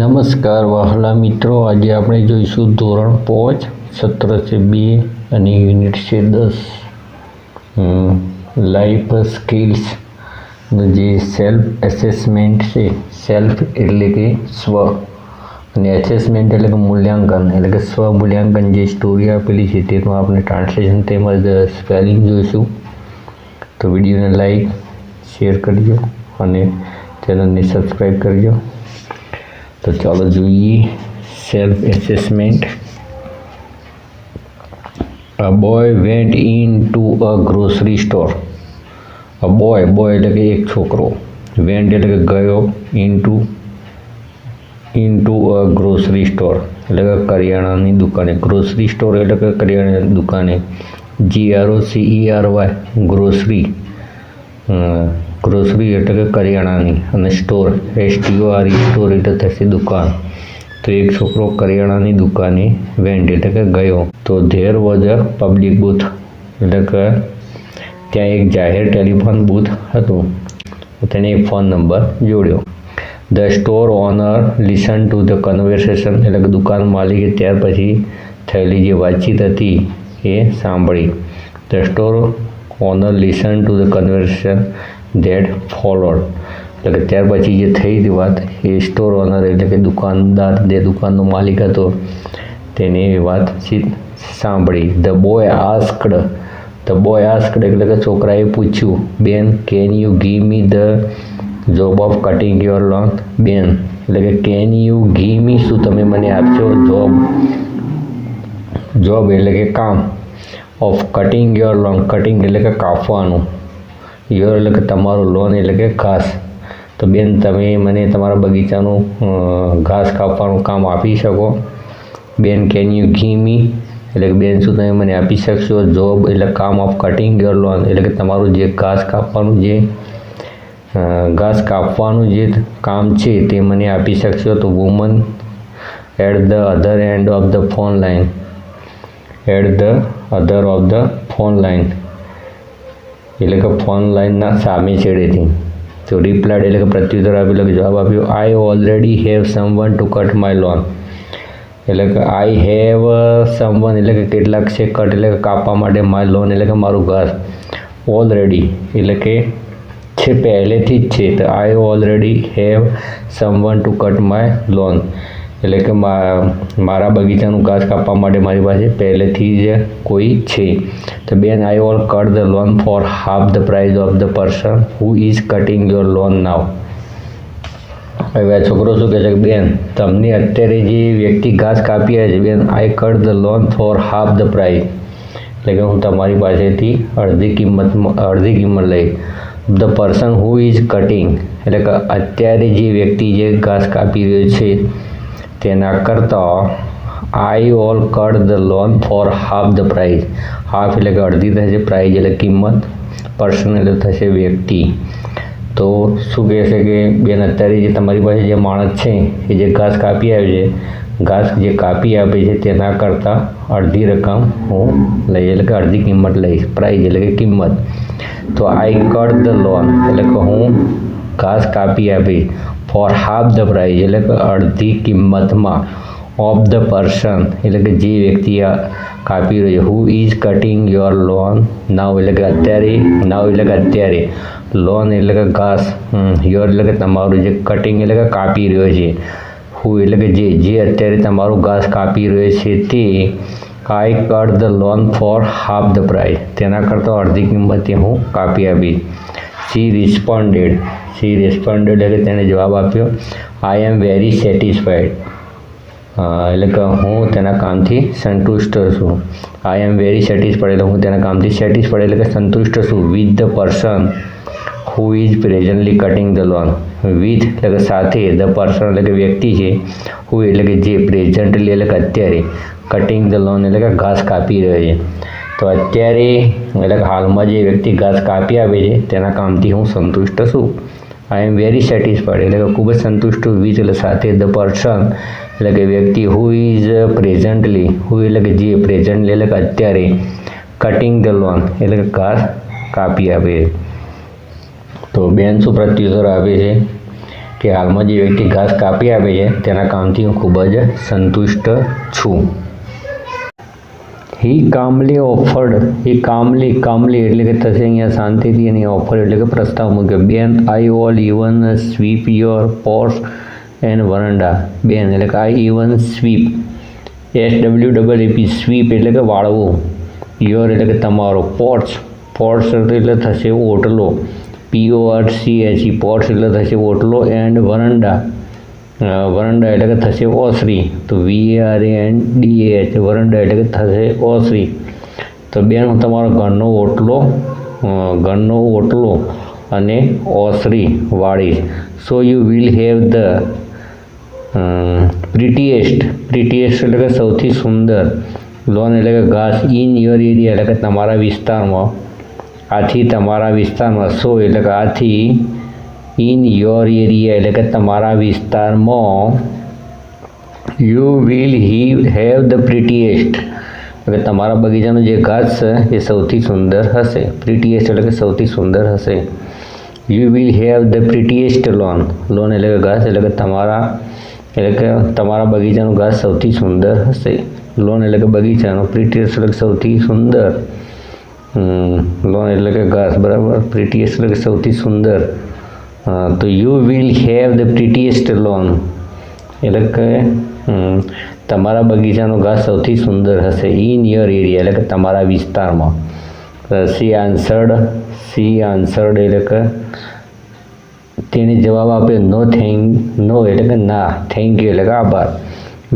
નમસ્કાર વહાલા મિત્રો, આજે આપણે જોઈશું ધોરણ 5 સત્ર છે 2 અને યુનિટ છે 10 લાઈફ સ્કિલ્સનું જે સેલ્ફ એસેસમેન્ટ છે. સેલ્ફ એટલે કે સ્વ અને એસેસમેન્ટ એટલે કે મૂલ્યાંકન એટલે કે સ્વ મૂલ્યાંકન જે સ્ટોરી આપેલી છે તેનું આપણે ટ્રાન્સલેશન તેમજ સ્પેલિંગ જોઈશું. તો વિડીયોને લાઈક શેર કરજો અને ચેનલને સબસ્ક્રાઈબ કરજો. તો ચાલો જોઈએ self assessment. A boy went into a grocery store. A boy એટલે કે એક છોકરો, went એટલે કે ગયો, into a grocery store એટલે કે કરિયાણાની દુકાને. ગ્રોસરી સ્ટોર એટલે કે કરિયાણાની દુકાને. GROCERY ગ્રોસરી, ગ્રોસરી એટલે કે કરિયાણાની, અને સ્ટોર STORE સ્ટોર એટલે થશે દુકાન. તો એક છોકરો કરિયાણાની દુકાને વેન્ટ એટલે કે ગયો. તો there was a public booth એટલે કે ત્યાં એક જાહેર ટેલિફોન બૂથ હતું. તેને એક ફોન નંબર જોડ્યો. The store owner listen to the conversation એટલે કે દુકાન માલિકે ત્યાર પછી થયેલી જે વાતચીત હતી એ સાંભળી. The store owner listen to the conversation that followed એટલે કે ત્યાર પછી જે થઈ હતી વાત એ સ્ટોર ઓનર એટલે કે દુકાનદાર, જે દુકાનનો માલિક હતો, તેને એ વાત સાંભળી. ધ બોય આસ્કડ એટલે કે છોકરાએ પૂછ્યું, બેન can you give me the job of cutting your loan. બેન એટલે કે કેન યુ ગીવ મી, શું તમે મને આપશો જોબ એટલે કે કામ, of cutting your loan, cutting એટલે કે કાપવાનું, યોર એટલે કે તમારું, લોન એટલે કે ઘાસ. તો બેન તમે મને તમારા બગીચાનું ઘાસ કાપવાનું કામ આપી શકો. બેન કેન યુ ગીવ મી એટલે કે બેન શું તમે મને આપી શકશો જોબ એટલે કામ, ઓફ કટિંગ યોર લોન એટલે કે તમારું જે ઘાસ કાપવાનું જે કામ છે તે મને આપી શકશો. તો woman at the other end of the phone line, એટલે કે ફોન લાઈનના સામે છેડેથી. તો રિપ્લાયડ એટલે કે પ્રત્યુત્તર આપ્યું એટલે કે જવાબ આપ્યો. I already have someone to cut my lawn એટલે કે આઈ હેવ સમવન એટલે કે કેટલાક છે, કટ એટલે કે કાપવા માટે, માય લોન એટલે કે મારું ઘર, ઓલરેડી એટલે કે છે પહેલેથી જ છે. તો I already have someone to cut my lawn એટલે કે મારા બગીચાનું ઘાસ કાપવા માટે મારી પાસે પહેલેથી જ કોઈ છે. તો બેન આઈ all cut the lawn for half the price of the person who is cutting your lawn now. હવે આ છોકરો શું કહે છે કે બેન તમને અત્યારે જે વ્યક્તિ ઘાસ કાપી રહ્યા છે, બેન I cut the lawn for half the price એટલે કે હું તમારી પાસેથી અડધી કિંમત લઈ. The person who is cutting એટલે કે અત્યારે જે વ્યક્તિ જે ઘાસ કાપી રહ્યો છે તેના કરતાં આઈ all cut the lawn for half the price. Half એટલે કે અડધી થશે, પ્રાઇઝ એટલે કિંમત, પર્સન એટલે થશે વ્યક્તિ. તો શું કહેશે કે બેન અત્યારે જે તમારી પાસે જે માણસ છે એ જે ઘાસ કાપી આવે છે, ઘાસ જે કાપી આપે છે તેના કરતાં અડધી રકમ હું લઈશ એટલે કે અડધી કિંમત લઈશ, પ્રાઇઝ એટલે કે કિંમત. તો આઈ કટ ધ લોન એટલે કે હું ઘાસ કાપી આપીશ, ફોર હાફ ધ પ્રાઇઝ એટલે કે અડધી કિંમતમાં, ઓફ ધ પર્સન એટલે કે જે વ્યક્તિ કાપી રહ્યો, who is cutting your lawn now એટલે કે અત્યારે, નાવ એટલે કે અત્યારે, લોન એટલે કે ઘાસ, યોર એટલે કે તમારું, જે કટિંગ એટલે કે કાપી રહ્યો છે, હુ એટલે કે જે અત્યારે તમારું ઘાસ કાપી રહ્યો છે તે. I cut the lawn for half the price તેના કરતાં અડધી કિંમતે હું કાપી આપીશ. શી રિસ્પોન્ડેડ એટલે કે તેણે જવાબ આપ્યો. આઈ એમ વેરી સેટિસ્ફાઈડ એટલે કે હું તેના કામથી સંતુષ્ટ છું. આઈ એમ વેરી સેટિસ્ફાઈડ એટલે હું તેના કામથી સેટિસ્ફાઈડ એટલે કે સંતુષ્ટ છું. With the person who is presently cutting the loan, with એટલે કે સાથે, ધ પર્સન એટલે કે વ્યક્તિ છે, હુ એટલે કે જે, પ્રેઝન્ટલી એટલે કે અત્યારે, કટિંગ ધ લોન એટલે કે ઘાસ કાપી રહ્યો છે. તો અત્યારે એટલે કે હાલમાં જે વ્યક્તિ ઘાસ કાપી આપે છે તેના કામથી હું સંતુષ્ટ છું. આઈ એમ વેરી સેટિસ્ફાઈડ એટલે કે ખૂબ જ સંતુષ્ટ, વિથ એટલે સાથે, ધ પર્સન એટલે કે વ્યક્તિ, હુ ઇઝ પ્રેઝન્ટલી, હુ એટલે કે જે, પ્રેઝન્ટલી એટલે કે અત્યારે, કટિંગ ધ લોન એટલે કે ઘાસ કાપી આપે. તો બેન શું પ્રત્યુત્તર આપે છે કે હાલમાં જે વ્યક્તિ ઘાસ કાપી આપે છે તેના કામથી હું ખૂબ જ સંતુષ્ટ છું. હી કામલી એટલે કે થશે અહીંયા શાંતિથી, અને ઓફર એટલે કે પ્રસ્તાવ મૂક્યો. Ben, I all even sweep your porch and veranda. Ben એટલે કે I even sweep, SWEEP, sweep એટલે કે વાળવું, યોર એટલે કે તમારો, પોર્ચ એટલે થશે ઓટલો, PORCH, પોર્ચ એટલે થશે ઓટલો, એન્ડ વરંડા એટલે કે થશે ઓસરી, તો VARANDAH, વરંડા એટલે કે થશે ઓસરી. તો બેન, હું તમારો ઘરનો ઓટલો અને ઓસરી વાળીશ. So you will have the prettiest એટલે કે સૌથી સુંદર, લોન એટલે કે ઘાસ, ઇન યોર એરિયા એટલે કે તમારા વિસ્તારમાં, આથી તમારા વિસ્તારમાં, સો એટલે કે આથી, ઇન યોર એરિયા એટલે કે તમારા વિસ્તારમાં, you will have the prettiest એટલે તમારા બગીચાનો જે ઘાસ છે એ સૌથી સુંદર હશે. પ્રિટીએસ્ટ એટલે કે સૌથી સુંદર હશે. You will have the prettiest lawn એટલે કે ઘાસ એટલે કે તમારા બગીચાનું ઘાસ સૌથી સુંદર હશે. લોન એટલે કે બગીચાનો, પ્રિટીએસ્ટ એટલે કે સૌથી સુંદર, લોન એટલે કે ઘાસ, બરાબર. પ્રિટીએસ્ટ એટલે કે સૌથી સુંદર. તો you will have the prettiest lawn એટલે કે તમારા બગીચાનો ઘાસ સૌથી સુંદર હશે. ઇન યોર એરિયા એટલે કે તમારા વિસ્તારમાં. સી આન્સર્ડ એટલે કે તેણે જવાબ આપ્યો. નો એટલે કે ના. થેન્ક યુ એટલે કે આભાર.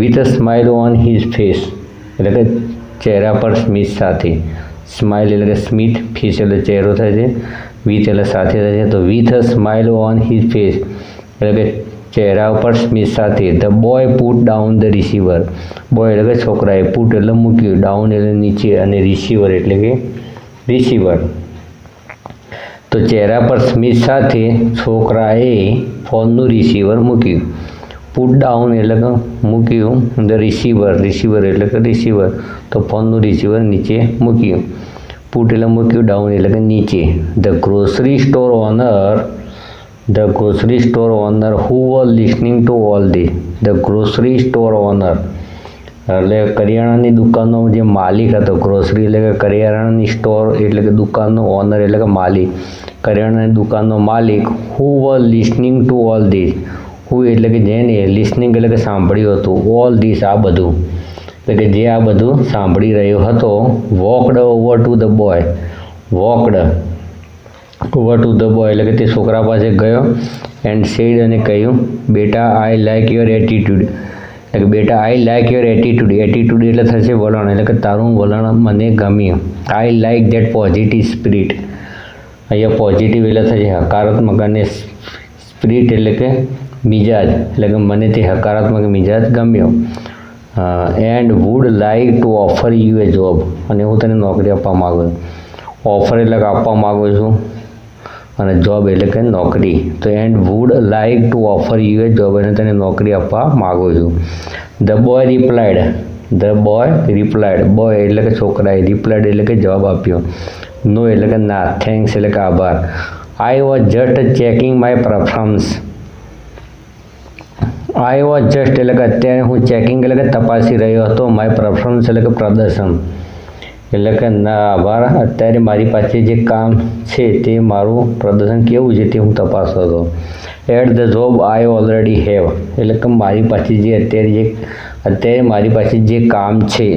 With a smile on his face એટલે કે ચહેરા પર સ્મિત સાથે. સ્માઇલ એટલે કે સ્મિત, ફેસ એટલે ચહેરો થાય છે, વિથ એટલે સાથે થાય છે. તો with a smile on his face એટલે કે ચહેરા ઉપર સ્મિત સાથે. The boy put down the receiver. Boy એટલે કે છોકરાએ, પુટ એટલે મૂક્યું, ડાઉન એટલે નીચે, અને રિસીવર એટલે કે રિસીવર. તો ચહેરા પર સ્મિત સાથે છોકરાએ ફોનનું રિસીવર મૂક્યું. પુટ ડાઉન એટલે કે મૂક્યું, ધ રિસીવર એટલે કે રિસીવર, તો ફોનનું રિસીવર નીચે મૂક્યું. પુટ એટલે મૂક્યું, ડાઉન એટલે કે નીચે. The grocery store owner who was listening to all this. The grocery store owner એટલે કરિયાણાની દુકાનનો જે માલિક હતો. ગ્રોસરી એટલે કે કરિયાણાની, સ્ટોર એટલે કે દુકાનનો, ઓનર એટલે કે માલિક, કરિયાણાની દુકાનનો માલિક. Who was listening to all this. Who એટલે કે જેને, લિસનિંગ એટલે કે સાંભળ્યું હતું, ઓલ ધીસ આ બધું એટલે કે જે આ બધું સાંભળી રહ્યો હતો. Walked over to the boy એટલે કે તે છોકરા પાસે ગયો. એન્ડ સેડ અને કહ્યું, બેટા, આઈ લાઇક યોર એટીટ્યુડ એટલે કે બેટા, આઈ લાઇક યોર એટીટ્યુડ એટલે થશે વલણ એટલે કે તારું વલણ મને ગમ્યું. I like that positive spirit. અહીંયા પોઝિટિવ એટલે થશે હકારાત્મક, અને સ્પિરિટ એટલે કે મિજાજ એટલે કે મને તે હકારાત્મક મિજાજ ગમ્યો. And would like to offer you A job અને હું તને નોકરી આપવા માગું છું. ઓફર એટલે કે આપવા માગું છું, અને જોબ એટલે કે નોકરી. તો and would like to offer you A job અને તને નોકરી આપવા માગું છું. ધ બોય રિપ્લાઇડ, બોય એટલે કે છોકરાએ, રિપ્લાઇડ એટલે કે જવાબ આપ્યો. નો એટલે કે ના. થેન્ક્સ એટલે કે આભાર. આઈ was just checking my preference. I was just એટલે કે અત્યારે હું ચેકિંગ એટલે કે તપાસી રહ્યો હતો. માય પ્રેફરન્સ એટલે કે પ્રદર્શન એટલે કે ના આભાર. અત્યારે મારી પાસે જે કામ છે તે મારું પ્રદર્શન કેવું છે તે હું તપાસતો હતો. At the job I already have એટલે કે મારી પાસે જે અત્યારે મારી પાસે જે કામ છે.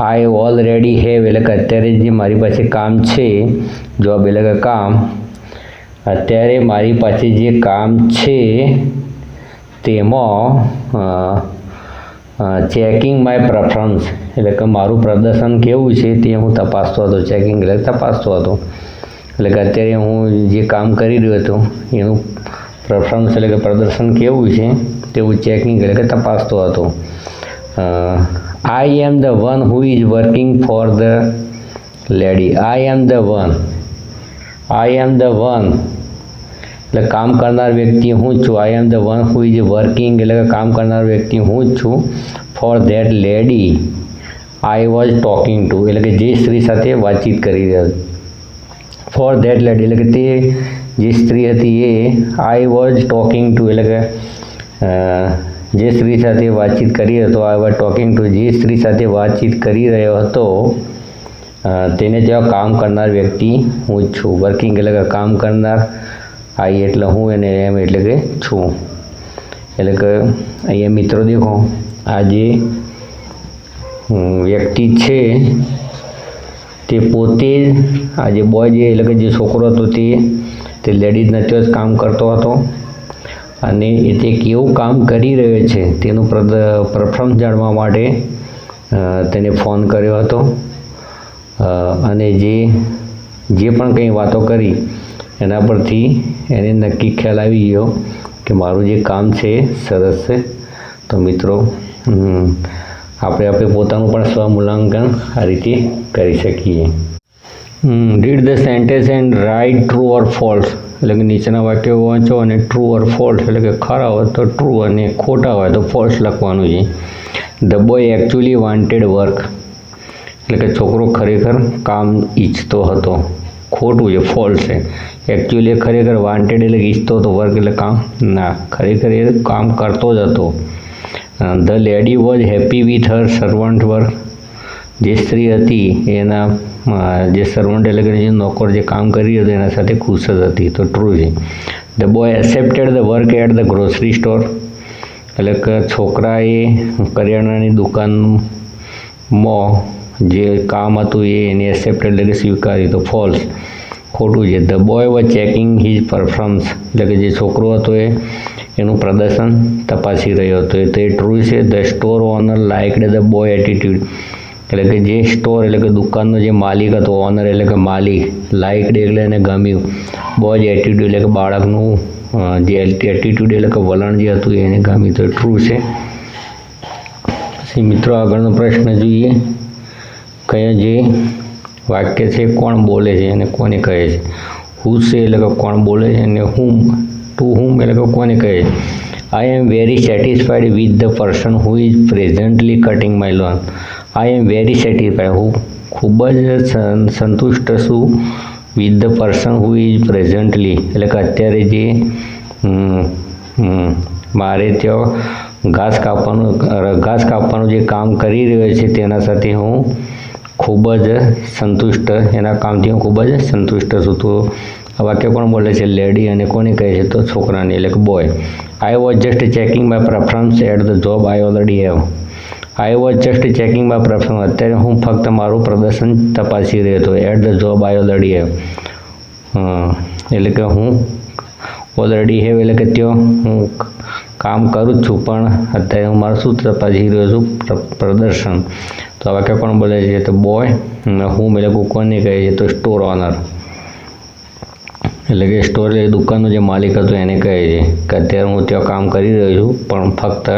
આઈ ઓલરેડી હેવ એટલે કે અત્યારે જે મારી પાસે કામ છે. જોબ એટલે કે કામ. અત્યારે મારી પાસે જે કામ છે તેમાં ચેકિંગ માય પ્રેફરન્સ એટલે કે મારું પ્રદર્શન કેવું છે તે હું તપાસતો હતો. ચેકિંગ એટલે તપાસતો હતો એટલે કે અત્યારે હું જે કામ કરી રહ્યો હતો એનું પ્રેફરન્સ એટલે કે પ્રદર્શન કેવું છે તેવું ચેકિંગ એટલે કે તપાસતો હતો. I am the one who is working for the lady. I am the one એટલે કામ કરનાર વ્યક્તિ હું જ છું. I am the one who is working એટલે કે કામ કરનાર વ્યક્તિ હું જ છું. For that lady I was talking to એટલે કે જે સ્ત્રી સાથે વાતચીત કરી રહ્યો. ફોર ધેટ લેડી એટલે કે તે જે સ્ત્રી હતી એ આઈ વોઝ ટોકિંગ ટુ એટલે કે જે સ્ત્રી સાથે વાતચીત કરી હતો આઈ વોઝ ટોકિંગ ટુ જે સ્ત્રી સાથે વાતચીત કરી રહ્યો હતો તેને ત્યાં કામ કરનાર વ્યક્તિ હું જ છું. વર્કિંગ એટલે કે કામ કરનાર, આઈ એટલે હું અને એમ એટલે કે છું. એટલે કે અહીંયા મિત્રો દેખો આ જે વ્યક્તિ છે તે પોતે આ જે બોય જે એટલે કે જે છોકરો હતો તે લેડીઝના ત્યાં જ કામ કરતો હતો અને એ તે કેવું કામ કરી રહ્યો છે તેનું પ્રેફરન્સ જાણવા માટે તેને ફોન કર્યો હતો અને જે પણ કંઈ વાતો કરી એના પરથી એને નક્કી ખ્યાલ આવી ગયો કે મારું જે કામ છે સરસ છે. તો મિત્રો આપણે પોતાનું પણ સ્વમૂલ્યાંકન આ રીતે કરી શકીએ. Read the sentence and write true or false એટલે કે નીચેના વાક્યો વાંચો અને ટ્રુ ઓર ફોલ્સ એટલે કે ખરા હોય તો ટ્રુ અને ખોટા હોય તો ફોલ્સ લખવાનું છે. ધ બોય એકચ્યુઅલી વાન્ટેડ વર્ક એટલે કે છોકરો ખરેખર કામ ઈચ્છતો હતો. ખોટું છે, ફોલ્સ છે. એકચ્યુઅલી ખરેખર વાન્ટેડ એટલે ઈચ્છતો હતો, વર્ક એટલે કામ ના, ખરેખર એ કામ કરતો જ હતો. The lady was happy with her servant work જે સ્ત્રી હતી એના જે સર્વન્ટ એટલે કે જે નોકર જે કામ કરી હતું એના સાથે ખુશ જ હતી. તો ટ્રુ છે. The boy accepted the work at the grocery store એટલે કે છોકરાએ કરિયાણાની દુકાનમાં જે કામ હતું એને એક્સેપ્ટ એટલે કે સ્વીકાર્યું. તો ફોલ્સ, ખોટું છે. The boy was checking his performance એટલે કે જે છોકરો હતો એનું પ્રદર્શન તપાસી રહ્યો હતો. તો એ ટ્રુ છે. The store owner liked the boy attitude એટલે કે જે સ્ટોર એટલે કે દુકાનનો જે માલિક હતો, ઓનર એટલે કે માલિક, લાઇકડ એટલે એને ગમ્યું, બોય એટીટ્યુડ એટલે કે બાળકનું જે એટીટ્યુડ એટલે કે વલણ જે હતું એને ગમ્યું. તો ટ્રુ છે. પછી મિત્રો આગળનો પ્રશ્ન જોઈએ. કયા જે વાક્ય છે કોણ બોલે છે અને કોને કહે છે. હુ છે એટલે કે કોણ બોલે છે અને હુમ ટુ હુમ એટલે કે કોને કહે છે. I am very satisfied with the person who is presently cutting my lawn. I am very satisfied હું ખૂબ જ સંતુષ્ટ છું with the person who is presently એટલે કે અત્યારે જે મારે ત્યાં ઘાસ કાપવાનું જે કામ કરી રહ્યો છે તેના સાથે હું ખૂબ જ સંતુષ્ટ, એના કામથી હું ખૂબ જ સંતુષ્ટ છું. તો આ વાક્ય કોણ બોલે છે? લેડી. અને કોને કહે છે? તો છોકરાને એટલે કે boy. I was just checking my preference at the job I already have. I was just checking my preference અત્યારે હું ફક્ત મારું પ્રદર્શન તપાસી રહ્યો હતો. At the job I already have એટલે કે હું ઓલરેડી હેવ એટલે કે ત્યાં હું કામ કરું જ છું પણ અત્યારે હું મારું શું તપાસી રહ્યો છું? પ્રદર્શન. તો આ વાક્ય કોણ બોલે છે? તો બોય. હું એટલે કે કોને કહે છે? તો સ્ટોર ઓનર એટલે કે સ્ટોર એટલે દુકાનનો જે માલિક હતો એને કહે છે કે અત્યારે હું ત્યાં કામ કરી રહ્યો છું પણ ફક્ત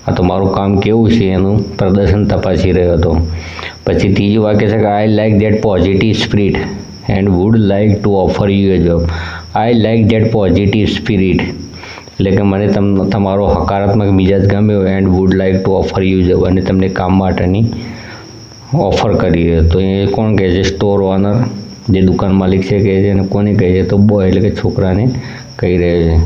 આ તો મારું કામ કેવું છે એનું પ્રદર્શન તપાસી રહ્યો હતો. પછી ત્રીજું વાક્ય છે કે I like that positive spirit and would like to offer you A job. I like that positive spirit એટલે કે મને તમારો હકારાત્મક મિજાજ ગમ્યો and would like to offer you job અને તમને કામ માટેની ઓફર કરી. તો એ કોણ કહે છે? સ્ટોર ઓનર જે દુકાન માલિક છે કહે છે. અને કોને કહે છે? તો બોય એટલે કે છોકરાને કહી રહ્યો છે.